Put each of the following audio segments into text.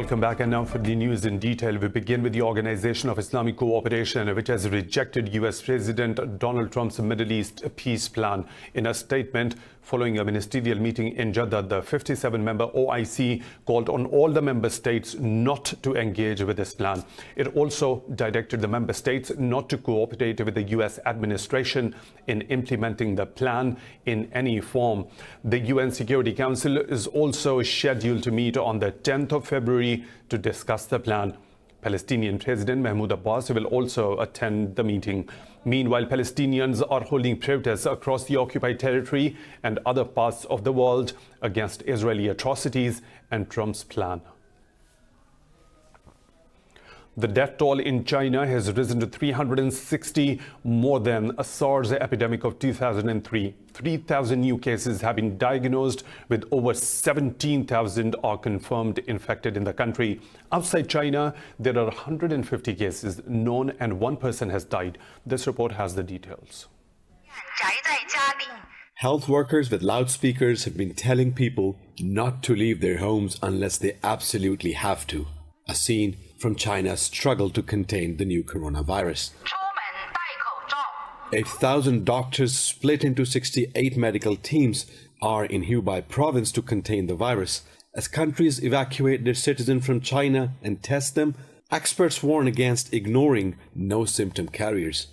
Welcome back, and now for the news in detail. We begin with the Organization of Islamic Cooperation, which has rejected US President Donald Trump's Middle East peace plan. In a statement following a ministerial meeting in Jeddah, the 57-member OIC called on all the member states not to engage with this plan. It also directed the member states not to cooperate with the US administration in implementing the plan in any form. The UN Security Council is also scheduled to meet on the 10th of February to discuss the plan. Palestinian President Mahmoud Abbas will also attend the meeting. Meanwhile, Palestinians are holding protests across the occupied territory and other parts of the world against Israeli atrocities and Trump's plan. The death toll in China has risen to 360, more than a SARS epidemic of 2003. 3,000 new cases have been diagnosed, with over 17,000 are confirmed infected in the country. Outside China, there are 150 cases known and one person has died. This report has the details. Health workers with loudspeakers have been telling people not to leave their homes unless they absolutely have to. A scene from China's struggle to contain the new coronavirus. 8,000 doctors split into 68 medical teams are in Hubei province to contain the virus. As countries evacuate their citizens from China and test them, experts warn against ignoring no-symptom carriers.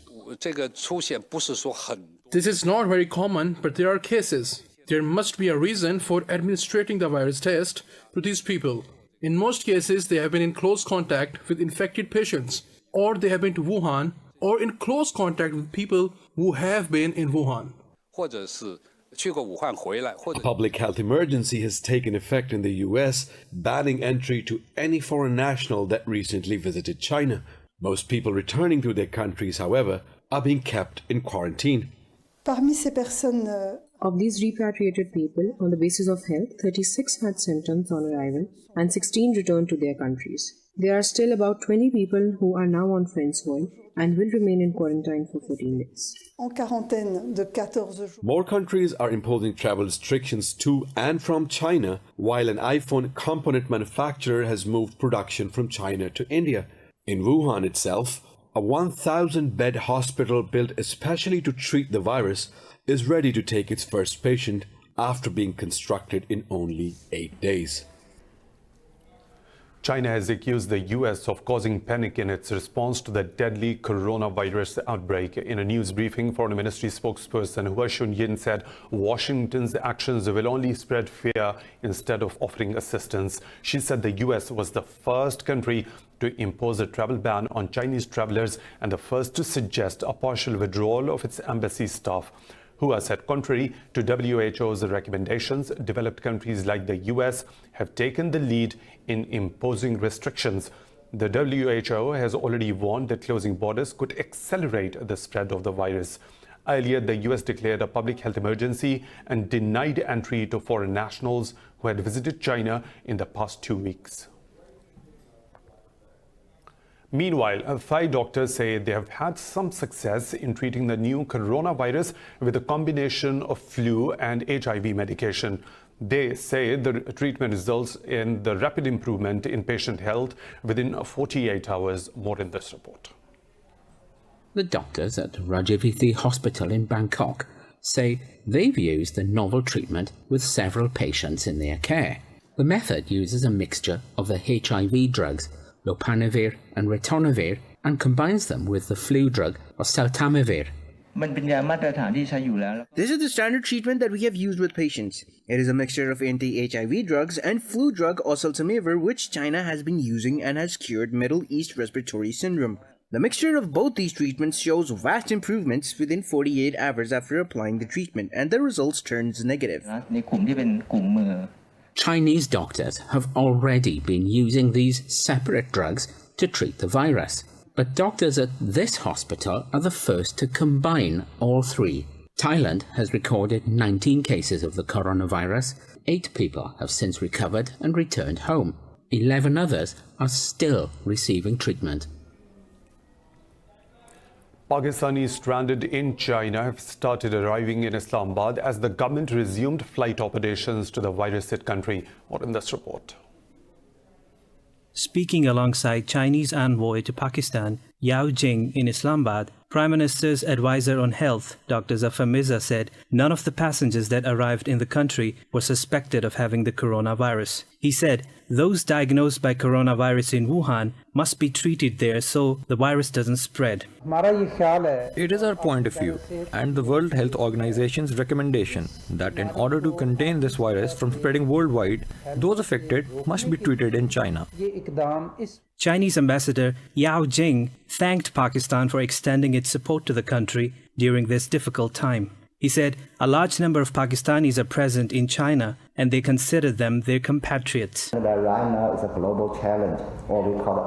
This is not very common, but there are cases. There must be a reason for administering the virus test to these people. In most cases, they have been in close contact with infected patients, or they have been to Wuhan, or in close contact with people who have been in Wuhan. A public health emergency has taken effect in the US, banning entry to any foreign national that recently visited China. Most people returning to their countries, however, are being kept in quarantine. Of these repatriated people, on the basis of health, 36 had symptoms on arrival and 16 returned to their countries. There are still about 20 people who are now on French soil and will remain in quarantine for 14 days. More countries are imposing travel restrictions to and from China, while an iPhone component manufacturer has moved production from China to India. In Wuhan itself, a 1,000-bed hospital built especially to treat the virus is ready to take its first patient after being constructed in only 8 days. China has accused the US of causing panic in its response to the deadly coronavirus outbreak. In a news briefing, Foreign Ministry spokesperson Hua Chunying said Washington's actions will only spread fear instead of offering assistance. She said the US was the first country to impose a travel ban on Chinese travelers and the first to suggest a partial withdrawal of its embassy staff. Hua said contrary to WHO's recommendations, developed countries like the US have taken the lead in imposing restrictions. The WHO has already warned that closing borders could accelerate the spread of the virus. Earlier, the US declared a public health emergency and denied entry to foreign nationals who had visited China in the past 2 weeks. Meanwhile, Thai doctors say they have had some success in treating the new coronavirus with a combination of flu and HIV medication. They say the treatment results in the rapid improvement in patient health within 48 hours. More in this report. The doctors at Rajaviti Hospital in Bangkok say they've used the novel treatment with several patients in their care. The method uses a mixture of the HIV drugs Lopanavir and Ritonavir and combines them with the flu drug Oseltamivir. This is the standard treatment that we have used with patients. It is a mixture of anti-HIV drugs and flu drug Oseltamivir, which China has been using and has cured Middle East respiratory syndrome. The mixture of both these treatments shows vast improvements within 48 hours after applying the treatment, and the results turns negative. Chinese doctors have already been using these separate drugs to treat the virus, but doctors at this hospital are the first to combine all three. Thailand has recorded 19 cases of the coronavirus. 8 people have since recovered and returned home. 11 others are still receiving treatment. Pakistanis stranded in China have started arriving in Islamabad as the government resumed flight operations to the virus-hit country. More in this report. Speaking alongside Chinese envoy to Pakistan, Yao Jing, in Islamabad, Prime Minister's advisor on health, Dr. Zafar Mirza, said none of the passengers that arrived in the country were suspected of having the coronavirus. He said those diagnosed by coronavirus in Wuhan must be treated there so the virus doesn't spread. It is our point of view and the World Health Organization's recommendation that in order to contain this virus from spreading worldwide, those affected must be treated in China. Chinese Ambassador Yao Jing thanked Pakistan for extending its support to the country during this difficult time. He said a large number of Pakistanis are present in China and they consider them their compatriots. Right now it's a global challenge, or we call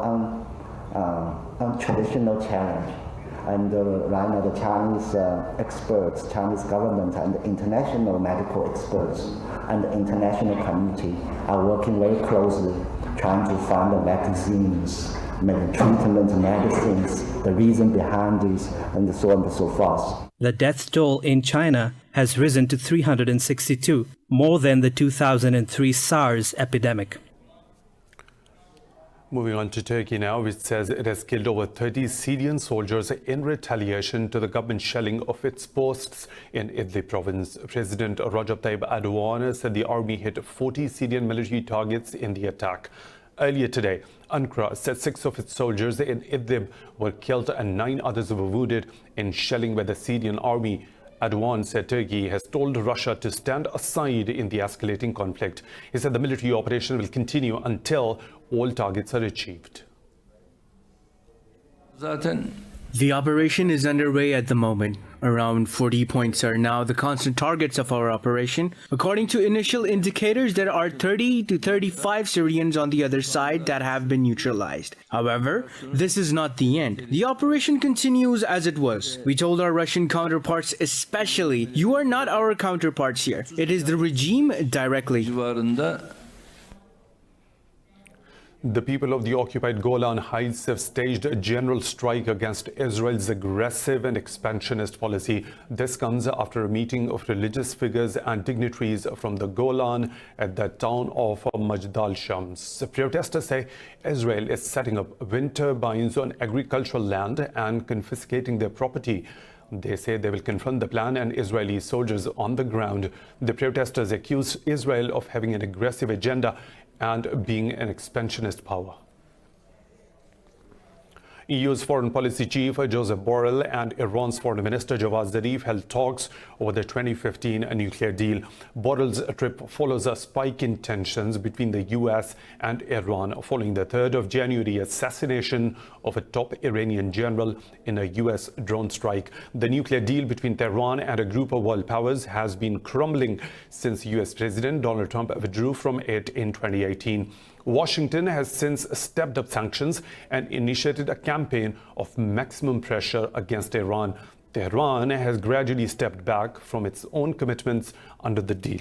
untraditional challenge. And right now the Chinese experts, Chinese government and international medical experts and the international community are working very closely trying to find the vaccines, treatment, medicines, the reason behind this, and so on and so forth. The death toll in China has risen to 362, more than the 2003 SARS epidemic. Moving on to Turkey now, which says it has killed over 30 Syrian soldiers in retaliation to the government shelling of its posts in Idlib province. President Recep Tayyip Erdogan said the army hit 40 Syrian military targets in the attack. Earlier today, Ankara said 6 of its soldiers in Idlib were killed and 9 others were wounded in shelling by the Syrian army. Erdogan said Turkey has told Russia to stand aside in the escalating conflict. He said the military operation will continue until all targets are achieved. The operation is underway at the moment. Around 40 points are now the constant targets of our operation. According to initial indicators, there are 30 to 35 Syrians on the other side that have been neutralized. However, this is not the end. The operation continues as it was. We told our Russian counterparts especially, you are not our counterparts here. It is the regime directly. The people of the occupied Golan Heights have staged a general strike against Israel's aggressive and expansionist policy. This comes after a meeting of religious figures and dignitaries from the Golan at the town of Majdal Shams. Protesters say Israel is setting up wind turbines on agricultural land and confiscating their property. They say they will confront the plan and Israeli soldiers on the ground. The protesters accuse Israel of having an aggressive agenda and being an expansionist power. EU's foreign policy chief Joseph Borrell and Iran's foreign minister Javad Zarif held talks over the 2015 nuclear deal. Borrell's trip follows a spike in tensions between the US and Iran following the 3rd of January assassination of a top Iranian general in a US drone strike. The nuclear deal between Tehran and a group of world powers has been crumbling since US President Donald Trump withdrew from it in 2018. Washington has since stepped up sanctions and initiated a campaign of maximum pressure against Iran. Tehran has gradually stepped back from its own commitments under the deal.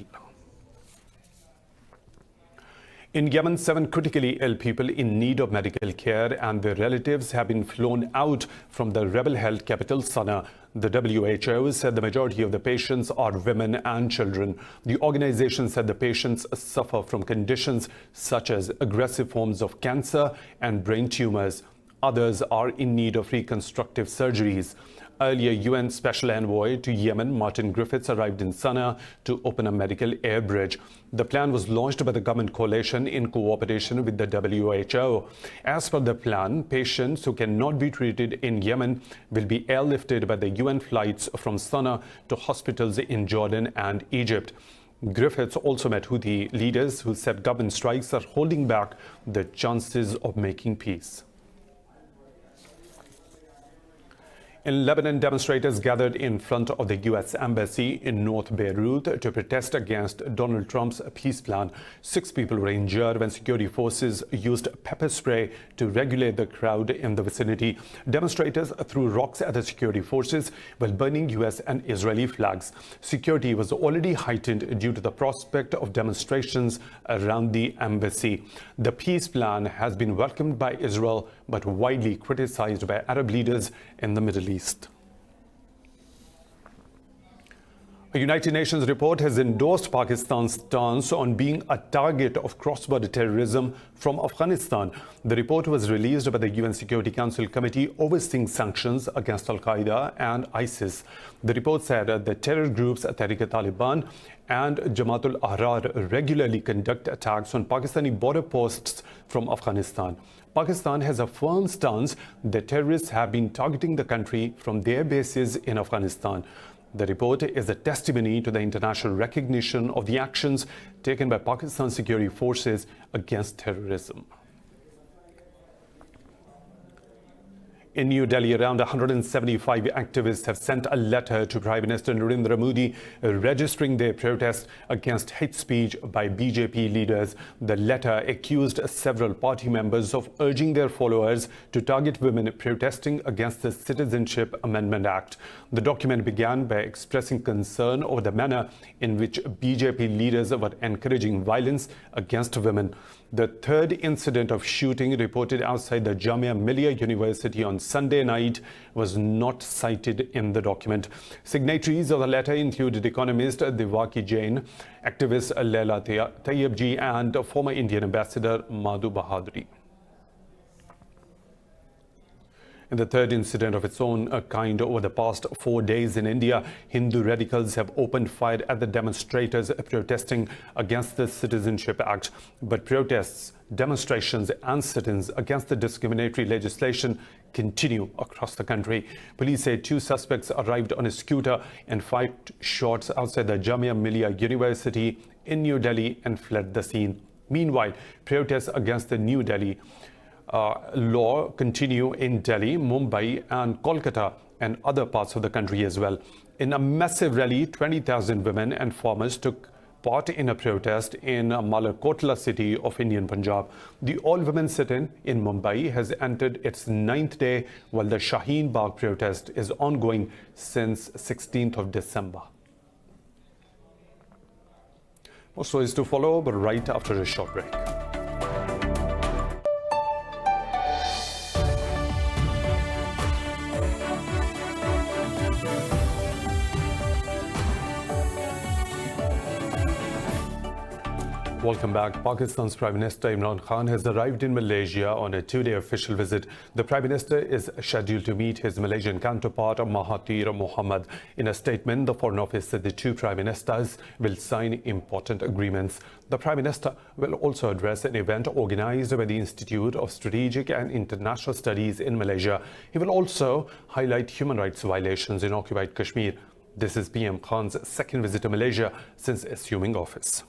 In Yemen, 7 critically ill people in need of medical care and their relatives have been flown out from the rebel-held capital, Sana'a. The WHO said the majority of the patients are women and children. The organization said the patients suffer from conditions such as aggressive forms of cancer and brain tumors. Others are in need of reconstructive surgeries. Earlier, UN Special Envoy to Yemen, Martin Griffiths, arrived in Sana'a to open a medical air bridge. The plan was launched by the government coalition in cooperation with the WHO. As per the plan, patients who cannot be treated in Yemen will be airlifted by the UN flights from Sana'a to hospitals in Jordan and Egypt. Griffiths also met Houthi leaders who said government strikes are holding back the chances of making peace. In Lebanon, demonstrators gathered in front of the U.S. Embassy in North Beirut to protest against Donald Trump's peace plan. 6 people were injured when security forces used pepper spray to regulate the crowd in the vicinity. Demonstrators threw rocks at the security forces while burning U.S. and Israeli flags. Security was already heightened due to the prospect of demonstrations around the embassy. The peace plan has been welcomed by Israel but widely criticized by Arab leaders in the Middle East. A United Nations report has endorsed Pakistan's stance on being a target of cross-border terrorism from Afghanistan. The report was released by the UN Security Council Committee overseeing sanctions against Al-Qaeda and ISIS. The report said the terror groups Tehrik-e-Taliban and Jamaat-ul-Ahrar regularly conduct attacks on Pakistani border posts from Afghanistan. Pakistan has a firm stance that terrorists have been targeting the country from their bases in Afghanistan. The report is a testimony to the international recognition of the actions taken by Pakistan's security forces against terrorism. In New Delhi, around 175 activists have sent a letter to Prime Minister Narendra Modi registering their protest against hate speech by BJP leaders. The letter accused several party members of urging their followers to target women protesting against the Citizenship Amendment Act. The document began by expressing concern over the manner in which BJP leaders were encouraging violence against women. The third incident of shooting reported outside the Jamia Millia University on Sunday night was not cited in the document. Signatories of the letter included economist Devaki Jain, activist Leila Tayyibji and former Indian ambassador Madhu Bahaduri. In the third incident of its own kind over the past 4 days in India, Hindu radicals have opened fire at the demonstrators protesting against the Citizenship Act. But protests, demonstrations and sit-ins against the discriminatory legislation continue across the country. Police say 2 suspects arrived on a scooter and fired shots outside the Jamia Millia University in New Delhi and fled the scene. Meanwhile, protests against the New Delhi law continue in Delhi, Mumbai and Kolkata and other parts of the country as well. In a massive rally, 20,000 women and farmers took part in a protest in Malakotla city of Indian Punjab. The all-women sit-in in Mumbai has entered its 9th day, while the Shaheen Bagh protest is ongoing since 16th of December. More stories to follow, but right after a short break. Welcome back. Pakistan's Prime Minister Imran Khan has arrived in Malaysia on a 2-day official visit. The Prime Minister is scheduled to meet his Malaysian counterpart Mahathir Mohamad. In a statement, the Foreign Office said the 2 Prime Ministers will sign important agreements. The Prime Minister will also address an event organized by the Institute of Strategic and International Studies in Malaysia. He will also highlight human rights violations in occupied Kashmir. This is PM Khan's second visit to Malaysia since assuming office.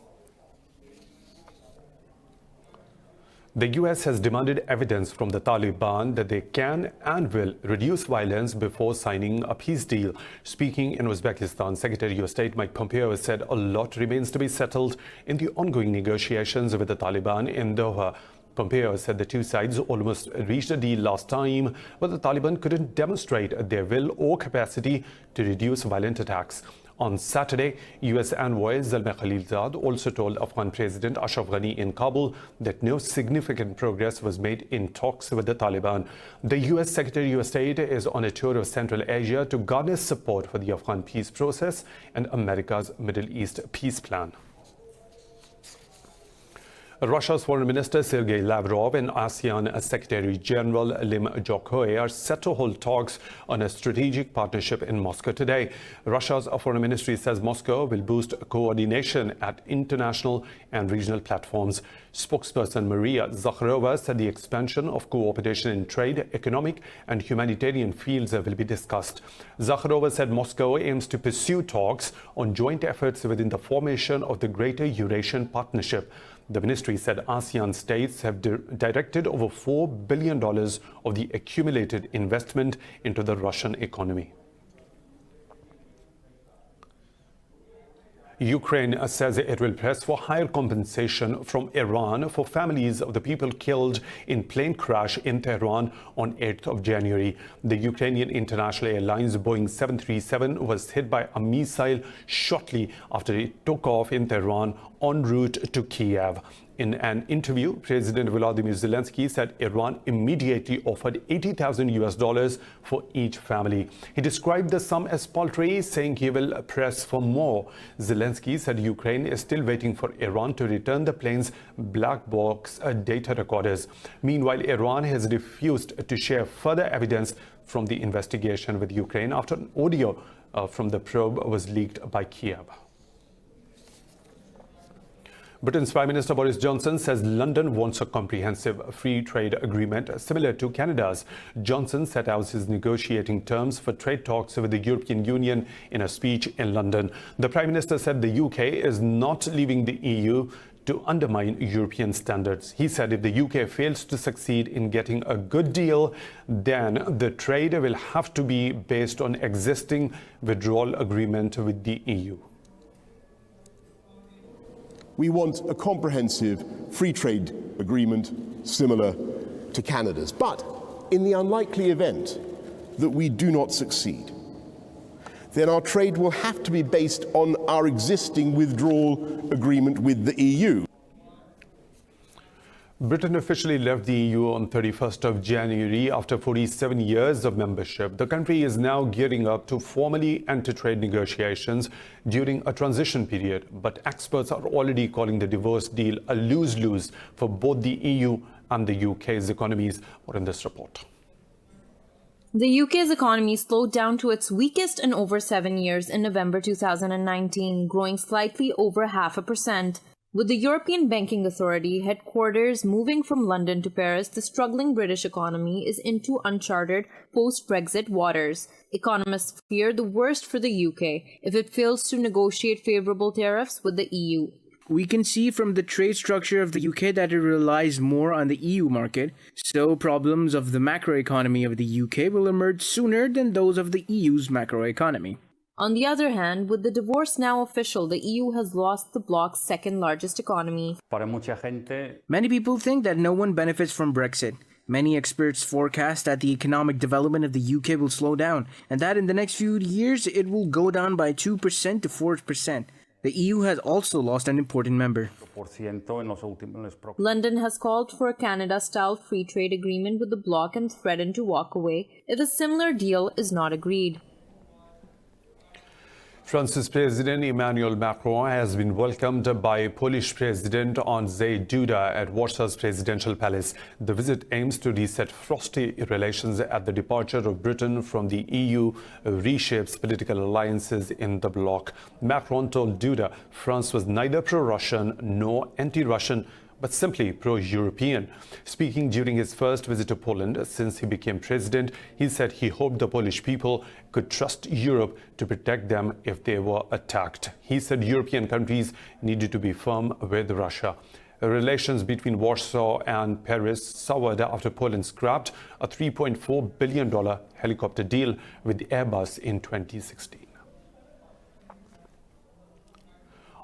The US has demanded evidence from the Taliban that they can and will reduce violence before signing a peace deal. Speaking in Uzbekistan, Secretary of State Mike Pompeo said a lot remains to be settled in the ongoing negotiations with the Taliban in Doha. Pompeo said the 2 sides almost reached a deal last time, but the Taliban couldn't demonstrate their will or capacity to reduce violent attacks. On Saturday, US envoy Zalmay Khalilzad also told Afghan President Ashraf Ghani in Kabul that no significant progress was made in talks with the Taliban. The US Secretary of State is on a tour of Central Asia to garner support for the Afghan peace process and America's Middle East peace plan. Russia's Foreign Minister Sergei Lavrov and ASEAN Secretary General Lim Jokhoe are set to hold talks on a strategic partnership in Moscow today. Russia's Foreign Ministry says Moscow will boost coordination at international and regional platforms. Spokesperson Maria Zakharova said the expansion of cooperation in trade, economic and humanitarian fields will be discussed. Zakharova said Moscow aims to pursue talks on joint efforts within the formation of the Greater Eurasian Partnership. The ministry said ASEAN states have directed over $4 billion of the accumulated investment into the Russian economy. Ukraine says it will press for higher compensation from Iran for families of the people killed in plane crash in Tehran on 8th of January. The Ukrainian International Airlines Boeing 737 was hit by a missile shortly after it took off in Tehran en route to Kiev. In an interview, President Volodymyr Zelensky said Iran immediately offered $80,000 for each family. He described the sum as paltry, saying he will press for more. Zelensky said Ukraine is still waiting for Iran to return the plane's black box data recorders. Meanwhile, Iran has refused to share further evidence from the investigation with Ukraine after an audio from the probe was leaked by Kiev. Britain's Prime Minister Boris Johnson says London wants a comprehensive free trade agreement similar to Canada's. Johnson set out his negotiating terms for trade talks with the European Union in a speech in London. The Prime Minister said the UK is not leaving the EU to undermine European standards. He said if the UK fails to succeed in getting a good deal, then the trade will have to be based on existing withdrawal agreement with the EU. We want a comprehensive free trade agreement similar to Canada's. But in the unlikely event that we do not succeed, then our trade will have to be based on our existing withdrawal agreement with the EU. Britain officially left the EU on 31st of January after 47 years of membership. The country is now gearing up to formally enter trade negotiations during a transition period. But experts are already calling the divorce deal a lose-lose for both the EU and the UK's economies. More in this report. The UK's economy slowed down to its weakest in over 7 years in November 2019, growing slightly over 0.5%. With the European Banking Authority headquarters moving from London to Paris, the struggling British economy is into uncharted post-Brexit waters. Economists fear the worst for the UK if it fails to negotiate favourable tariffs with the EU. We can see from the trade structure of the UK that it relies more on the EU market, so problems of the macroeconomy of the UK will emerge sooner than those of the EU's macroeconomy. On the other hand, with the divorce now official, the EU has lost the bloc's second largest economy. Many people think that no one benefits from Brexit. Many experts forecast that the economic development of the UK will slow down, and that in the next few years it will go down by 2% to 4%. The EU has also lost an important member. London has called for a Canada-style free trade agreement with the bloc and threatened to walk away if a similar deal is not agreed. France's President Emmanuel Macron has been welcomed by Polish President Andrzej Duda at Warsaw's presidential palace. The visit aims to reset frosty relations as the departure of Britain from the EU reshapes political alliances in the bloc. Macron told Duda France was neither pro-Russian nor anti-Russian, but simply pro-European. Speaking during his first visit to Poland since he became president, he said he hoped the Polish people could trust Europe to protect them if they were attacked. He said European countries needed to be firm with Russia. Relations between Warsaw and Paris soured after Poland scrapped a $3.4 billion helicopter deal with Airbus in 2016.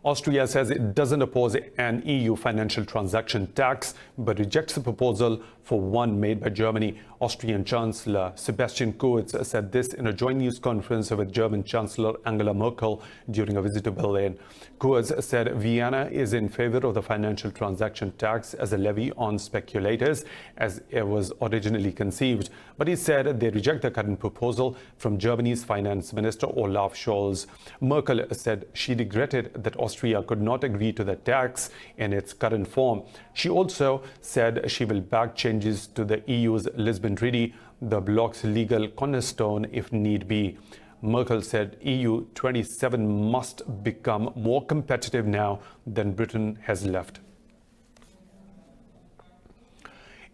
Austria says it doesn't oppose an EU financial transaction tax, but rejects the proposal for one made by Germany. Austrian Chancellor Sebastian Kurz said this in a joint news conference with German Chancellor Angela Merkel during a visit to Berlin. Kurz said Vienna is in favor of the financial transaction tax as a levy on speculators, as it was originally conceived. But he said they reject the current proposal from Germany's Finance Minister Olaf Scholz. Merkel said she regretted that Austria could not agree to the tax in its current form. She also said she will back changes to the EU's Lisbon Treaty, the bloc's legal cornerstone if need be. Merkel said EU 27 must become more competitive now than Britain has left.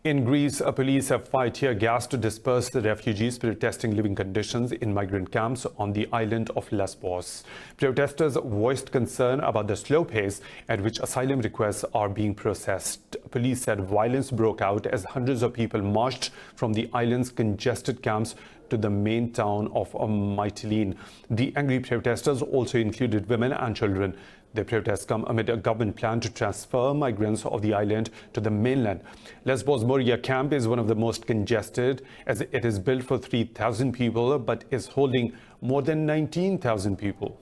In Greece, police have fired tear gas to disperse the refugees protesting living conditions in migrant camps on the island of Lesbos. Protesters voiced concern about the slow pace at which asylum requests are being processed. Police said violence broke out as hundreds of people marched from the island's congested camps to the main town of Mytilene. The angry protesters also included women and children. The protests come amid a government plan to transfer migrants of the island to the mainland. Lesbos Moria camp is one of the most congested as it is built for 3,000 people but is holding more than 19,000 people.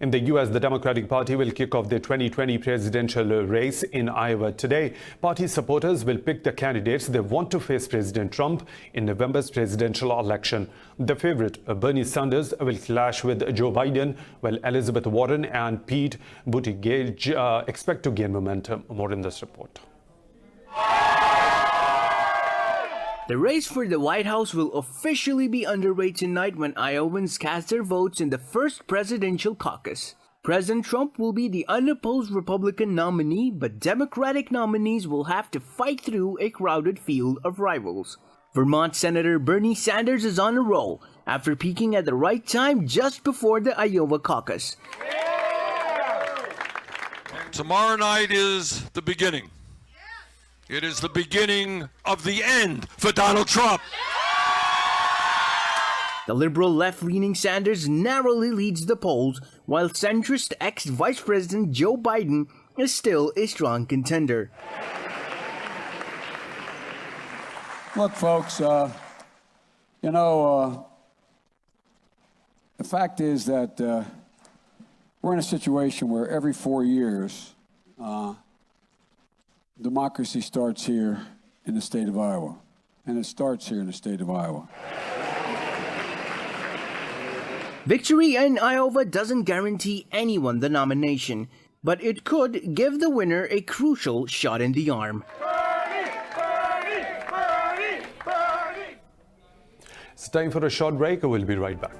In the U.S., the Democratic Party will kick off the 2020 presidential race in Iowa today. Party supporters will pick the candidates they want to face President Trump in November's presidential election. The favorite, Bernie Sanders, will clash with Joe Biden, while Elizabeth Warren and Pete Buttigieg expect to gain momentum. More in this report. The race for the White House will officially be underway tonight when Iowans cast their votes in the first presidential caucus. President Trump will be the unopposed Republican nominee, but Democratic nominees will have to fight through a crowded field of rivals. Vermont Senator Bernie Sanders is on a roll after peaking at the right time just before the Iowa caucus. Tomorrow night is the beginning. It is the beginning of the end for Donald Trump. The liberal left-leaning Sanders narrowly leads the polls, while centrist ex-Vice President Joe Biden is still a strong contender. Look, folks, the fact is that we're in a situation where every 4 years, democracy starts here in the state of Iowa, and it starts here in the state of Iowa. Victory in Iowa doesn't guarantee anyone the nomination, but it could give the winner a crucial shot in the arm. It's time for a short break. We'll be right back.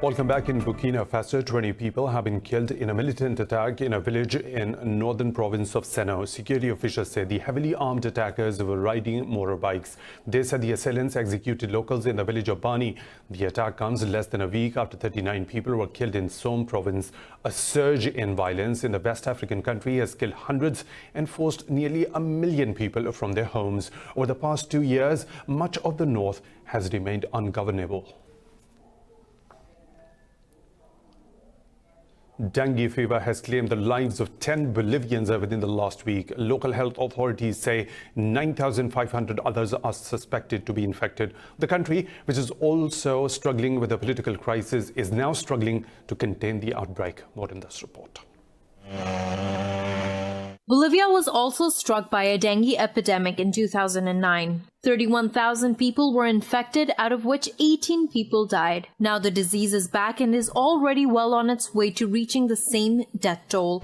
Welcome back. In Burkina Faso, 20 people have been killed in a militant attack in a village in northern province of Seno. Security officials say the heavily armed attackers were riding motorbikes. They said the assailants executed locals in the village of Bani. The attack comes less than a week after 39 people were killed in Somme province. A surge in violence in the West African country has killed hundreds and forced nearly 1 million people from their homes. Over the past 2 years, much of the north has remained ungovernable. Dengue fever has claimed the lives of 10 Bolivians within the last week. Local health authorities say 9,500 others are suspected to be infected. The country, which is also struggling with a political crisis, is now struggling to contain the outbreak. More in this report. Bolivia was also struck by a dengue epidemic in 2009. 31,000 people were infected, out of which 18 people died. Now the disease is back and is already well on its way to reaching the same death toll.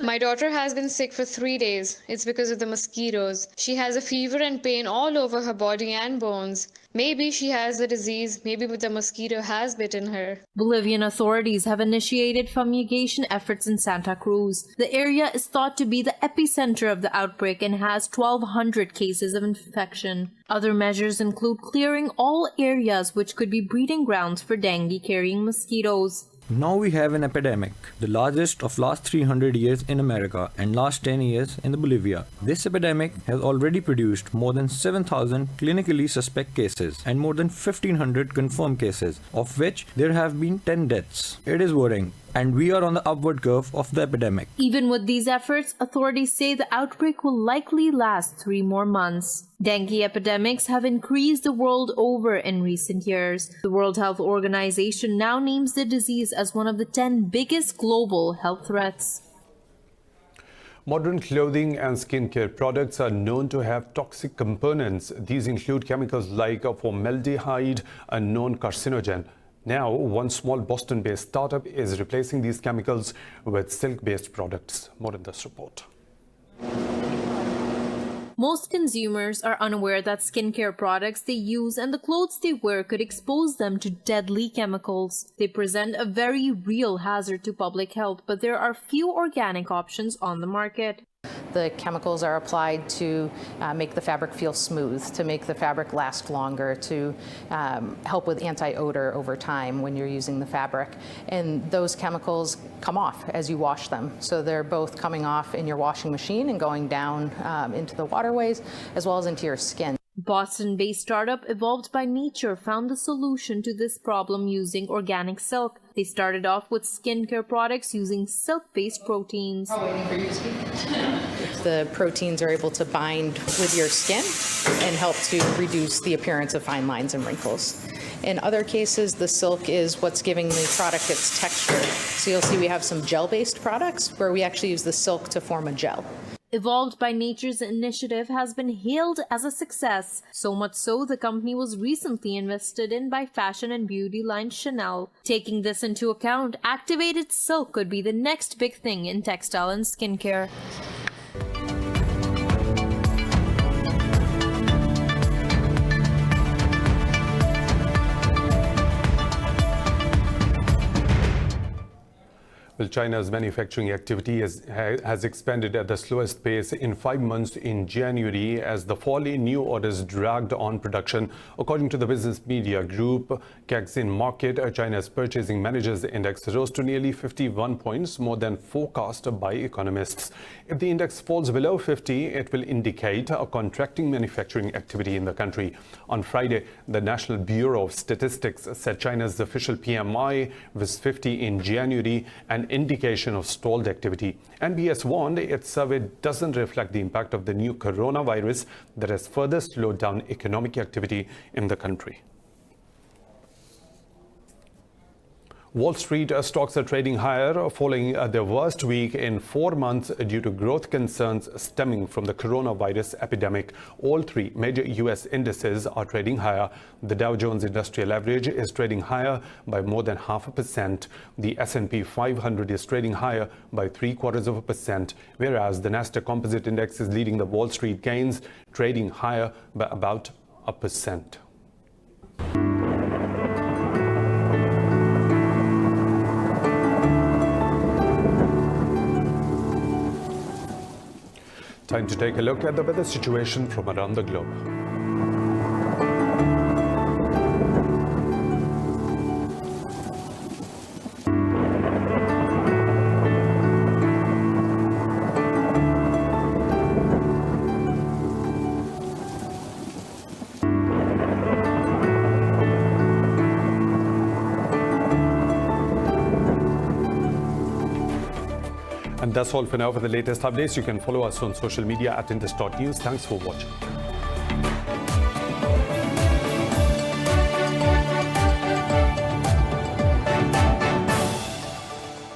My daughter has been sick for 3 days. It's because of the mosquitoes. She has a fever and pain all over her body and bones. Maybe she has the disease, maybe the mosquito has bitten her. Bolivian authorities have initiated fumigation efforts in Santa Cruz. The area is thought to be the epicenter of the outbreak and has 1,200 cases of infection. Other measures include clearing all areas which could be breeding grounds for dengue-carrying mosquitoes. Now we have an epidemic, the largest of last 300 years in America and last 10 years in Bolivia. This epidemic has already produced more than 7,000 clinically suspect cases and more than 1,500 confirmed cases, of which there have been 10 deaths. It is worrying, and we are on the upward curve of the epidemic. Even with these efforts, authorities say the outbreak will likely last 3 more months. Dengue epidemics have increased the world over in recent years. The World Health Organization now names the disease as one of the 10 biggest global health threats. Modern clothing and skincare products are known to have toxic components. These include chemicals like formaldehyde, a known carcinogen. Now, one small Boston-based startup is replacing these chemicals with silk-based products. More in this report. Most consumers are unaware that skincare products they use and the clothes they wear could expose them to deadly chemicals. They present a very real hazard to public health, but there are few organic options on the market. The chemicals are applied to make the fabric feel smooth, to make the fabric last longer, to help with anti-odor over time when you're using the fabric. And those chemicals come off as you wash them. So they're both coming off in your washing machine and going down into the waterways as well as into your skin. Boston-based startup Evolved by Nature found the solution to this problem using organic silk. They started off with skincare products using silk-based proteins. The proteins are able to bind with your skin and help to reduce the appearance of fine lines and wrinkles. In other cases, the silk is what's giving the product its texture. So you'll see we have some gel-based products where we actually use the silk to form a gel. Evolved by Nature's initiative has been hailed as a success, so much so the company was recently invested in by fashion and beauty line Chanel. Taking this into account, activated silk could be the next big thing in textile and skincare. Well, China's manufacturing activity has expanded at the slowest pace in 5 months in January as the fall in new orders dragged on production. According to the business media group Caixin Market, China's Purchasing Managers Index rose to nearly 51 points, more than forecast by economists. If the index falls below 50, it will indicate a contracting manufacturing activity in the country. On Friday, the National Bureau of Statistics said China's official PMI was 50 in January, an indication of stalled activity. NBS warned its survey doesn't reflect the impact of the new coronavirus that has further slowed down economic activity in the country. Wall Street stocks are trading higher following their worst week in 4 months due to growth concerns stemming from the coronavirus epidemic. All three major U.S. indices are trading higher. The Dow Jones Industrial Average is trading higher by more than 0.5%. The S&P 500 is trading higher by 0.75%, whereas the Nasdaq Composite Index is leading the Wall Street gains, trading higher by about 1%. Time to take a look at the weather situation from around the globe. And that's all for now. For the latest updates, you can follow us on social media at Indus.news. Thanks for watching.